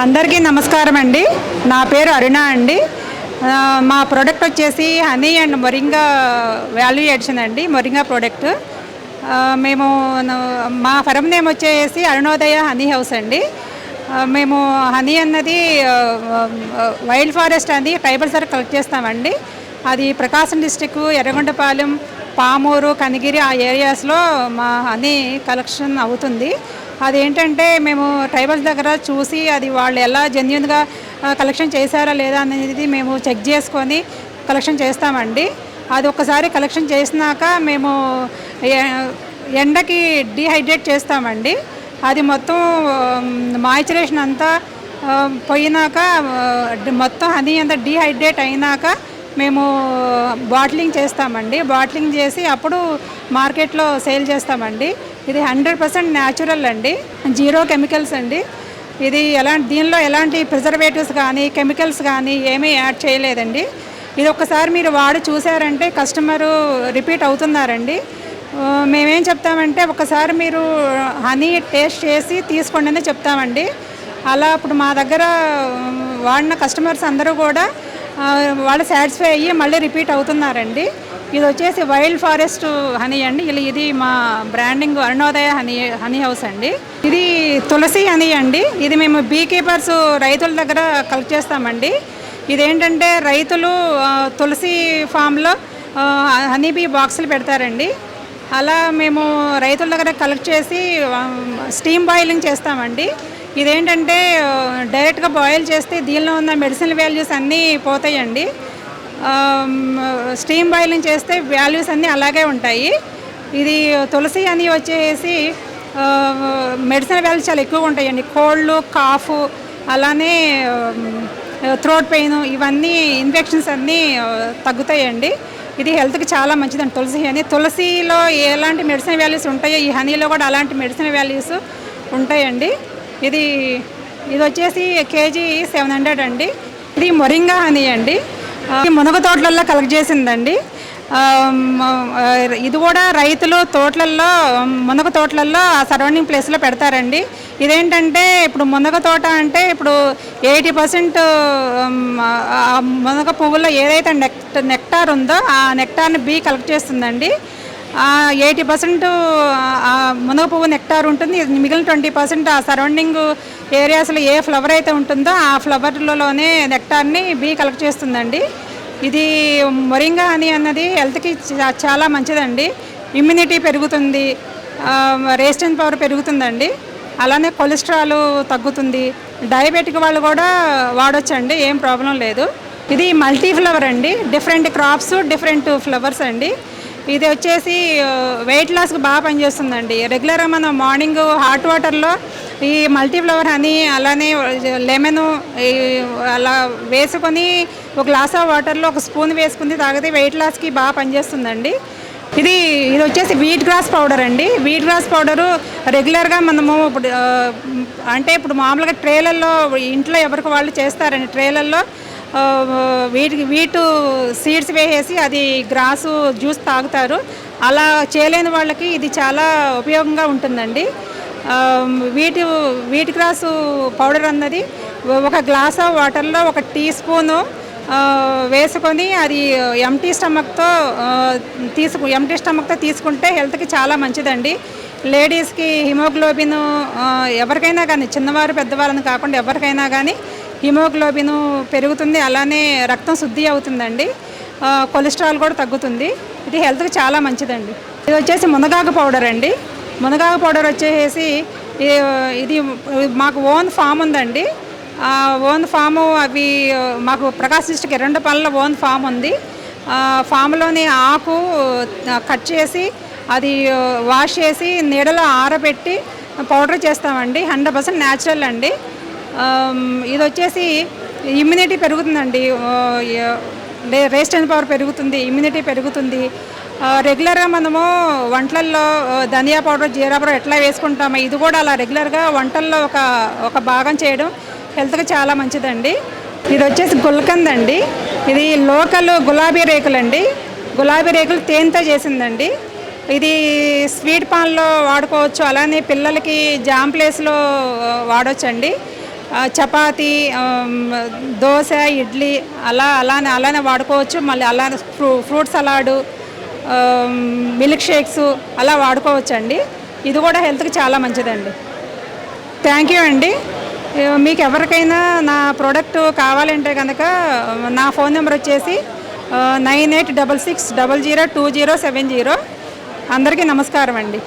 అందరికీ నమస్కారం అండి. నా పేరు అరుణ అండి. మా ప్రోడక్ట్ వచ్చేసి honey and moringa value edition అండి. మొరింగా ప్రోడక్ట్ మేము మా ఫర్మ్ నేమ్ వచ్చేసి అరుణోదయ హనీ హౌస్ అండి. మేము హనీ అన్నది వైల్డ్ ఫారెస్ట్ అని ట్రైబల్ సార్ కలెక్ట్ చేస్తామండి. అది ప్రకాశం డిస్టిక్, ఎర్రగొండపాలెం, పామూరు, కనిగిరి ఆ ఏరియాస్లో మా హనీ కలెక్షన్ అవుతుంది. అదేంటంటే మేము ట్రైబల్స్ దగ్గర చూసి అది వాళ్ళు ఎలా జెన్యూన్గా కలెక్షన్ చేశారా లేదా అనేది మేము చెక్ చేసుకొని కలెక్షన్ చేస్తామండి. అది ఒక్కసారి కలెక్షన్ చేసినాక మేము ఎండకి డీహైడ్రేట్ చేస్తామండి. అది మొత్తం మాయిశ్చరైజేషన్ అంతా పోయినాక మొత్తం హనీ అంతా డీహైడ్రేట్ అయినాక మేము బాటిలింగ్ చేస్తామండి. బాటిలింగ్ చేసి అప్పుడు మార్కెట్లో సేల్ చేస్తామండి. ఇది 100% న్యాచురల్ అండి, జీరో కెమికల్స్ అండి. ఇది దీనిలో ఎలాంటి ప్రిజర్వేటివ్స్ కానీ కెమికల్స్ కానీ ఏమీ యాడ్ చేయలేదండి. ఇది ఒక్కసారి మీరు వాడి చూసారంటే కస్టమరు రిపీట్ అవుతున్నారండి. మేమేం చెప్తామంటే ఒకసారి మీరు హనీ టేస్ట్ చేసి తీసుకోండి అని చెప్తామండి. అలా ఇప్పుడు మా దగ్గర వాడిన కస్టమర్స్ అందరూ కూడా వాళ్ళు సాటిస్ఫై అయ్యి మళ్ళీ రిపీట్ అవుతున్నారండి. ఇది వచ్చేసి వైల్డ్ ఫారెస్ట్ హనీ అండి. ఇది మా బ్రాండింగ్ అరుణోదయ హనీ హౌస్ అండి. ఇది తులసి హనీ అండి. ఇది మేము బీ కీపర్స్ రైతుల దగ్గర కలెక్ట్ చేస్తామండి. ఇదేంటంటే రైతులు తులసి ఫామ్లో హనీ బీ బాక్సులు పెడతారండి. అలా మేము రైతుల దగ్గర కలెక్ట్ చేసి స్టీమ్ బాయిలింగ్ చేస్తామండి. ఇదేంటంటే డైరెక్ట్గా బాయిల్ చేస్తే దీనిలో ఉన్న మెడిసినల్ వాల్యూస్ అన్నీ పోతాయండి. స్టీమ్ బాయిలింగ్ చేస్తే వాల్యూస్ అన్నీ అలాగే ఉంటాయి. ఇది తులసి అని వచ్చేసి మెడిసినల్ వాల్యూస్ చాలా ఎక్కువగా ఉంటాయండి. కోల్డ్, కాఫ్, అలానే థ్రోట్ పెయిన్, ఇవన్నీ ఇన్ఫెక్షన్స్ అన్నీ తగ్గుతాయండి. ఇది హెల్త్కి చాలా మంచిదండి తులసి హనీ. తులసిలో ఎలాంటి మెడిసినల్ వాల్యూస్ ఉంటాయో ఈ హనీలో కూడా అలాంటి మెడిసినల్ వాల్యూస్ ఉంటాయండి. ఇది వచ్చేసి కేజీ 700 అండి. ఇది మొరింగా హనీ అండి. మునగ తోటలలో కలెక్ట్ చేసిందండి. ఇది కూడా రైతులు తోటలలో మునగ తోటలలో సరౌండింగ్ ప్లేస్లో పెడతారండి. ఇదేంటంటే ఇప్పుడు మునగ తోట అంటే ఇప్పుడు 80% మునగ పువ్వుల్లో ఏదైతే నెక్టార్ ఉందో ఆ నెక్టార్ని బీ కలెక్ట్ చేస్తుందండి. 80% మునగ పువ్వు నెక్టార్ ఉంటుంది. మిగిలిన 20% ఆ సరౌండింగ్ ఏరియాస్లో ఏ ఫ్లవర్ అయితే ఉంటుందో ఆ ఫ్లవర్లలోనే నెక్టార్ని బీ కలెక్ట్ చేస్తుందండి. ఇది మొరింగా హనీ అన్నది హెల్త్కి చాలా మంచిదండి. ఇమ్యూనిటీ పెరుగుతుంది, రెసిస్టెన్స్ పవర్ పెరుగుతుందండి. అలానే కొలెస్ట్రాల్ తగ్గుతుంది. డయాబెటిక్ వాళ్ళు కూడా వాడొచ్చండి, ఏం ప్రాబ్లం లేదు. ఇది మల్టీ ఫ్లవర్ అండి. డిఫరెంట్ క్రాప్స్, డిఫరెంట్ ఫ్లవర్స్ అండి. ఇది వచ్చేసి వెయిట్ లాస్కి బాగా పనిచేస్తుందండి. రెగ్యులర్గా మనం మార్నింగ్ హాట్ వాటర్లో ఈ మల్టీ ఫ్లవర్ హనీ అలానే లెమను అలా వేసుకొని ఒక గ్లాస్ ఆఫ్ వాటర్లో ఒక స్పూన్ వేసుకుని తాగితే వెయిట్ లాస్కి బాగా పనిచేస్తుందండి. ఇది వచ్చేసి వీట్ గ్రాస్ పౌడర్ అండి. వీట్ గ్రాస్ పౌడరు రెగ్యులర్గా మనము ఇప్పుడు మామూలుగా ట్రేలల్లో ఇంట్లో ఎవరికి వాళ్ళు చేస్తారండి. ట్రేలల్లో వీటు సీడ్స్ వేసేసి అది గ్రాసు జ్యూస్ తాగుతారు. అలా చేయలేని వాళ్ళకి ఇది చాలా ఉపయోగంగా ఉంటుందండి. వీటి గ్రాసు పౌడర్ అన్నది ఒక గ్లాస్ ఆఫ్ వాటర్లో 1 టీ స్పూను వేసుకొని అది ఎంటీ స్టమక్తో తీసుకుంటే హెల్త్కి చాలా మంచిదండి. లేడీస్కి హిమోగ్లోబిన్ ఎవరికైనా కానీ, చిన్నవారు పెద్దవాళ్ళని కాకుండా ఎవరికైనా కానీ హిమోగ్లోబిన్ పెరుగుతుంది. అలానే రక్తం శుద్ధి అవుతుందండి. కొలెస్ట్రాల్ కూడా తగ్గుతుంది. ఇది హెల్త్కి చాలా మంచిదండి. ఇది వచ్చేసి మునగాకు పౌడర్ అండి. మునగాకు పౌడర్ వచ్చేసి ఇది మాకు ఓన్ ఫామ్ ఉందండి. ఓన్ ఫాము అవి మాకు ప్రకాశం డిస్ట్రిక్ట్ ఎర్రగొండపాలెంలో ఓన్ ఫామ్ ఉంది. ఫామ్లోని ఆకు కట్ చేసి అది వాష్ చేసి నీడలో ఆరబెట్టి పౌడర్ చేస్తామండి. 100% న్యాచురల్ అండి. ఇది వచ్చేసి ఇమ్యూనిటీ పెరుగుతుందండి. రెసిస్టెన్స్ పవర్ పెరుగుతుంది, ఇమ్యూనిటీ పెరుగుతుంది. రెగ్యులర్గా మనము వంటల్లో ధనియా పౌడర్, జీరా పౌడర్ ఎట్లా వేసుకుంటామో ఇది కూడా అలా రెగ్యులర్గా వంటల్లో ఒక భాగం చేయడం హెల్త్కి చాలా మంచిదండి. ఇది వచ్చేసి గుల్కంద్ అండి. ఇది లోకల్ గులాబీ రేకులండి. గులాబీ రేకులు తేనెతో చేసిందండి. ఇది స్వీట్ పాన్లో వాడుకోవచ్చు, అలానే పిల్లలకి జామ్ ప్లేస్లో వాడొచ్చండి. చపాతీ, దోశ, ఇడ్లీ అలానే వాడుకోవచ్చు. మళ్ళీ అలానే ఫ్రూట్ సలాడు, మిల్క్ షేక్స్ అలా వాడుకోవచ్చండి. ఇది కూడా హెల్త్కి చాలా మంచిదండి. థ్యాంక్ యూ అండి. మీకు ఎవరికైనా నా ప్రోడక్ట్ కావాలంటే కనుక నా ఫోన్ నెంబర్ వచ్చేసి 9866002070. అందరికీ నమస్కారం అండి.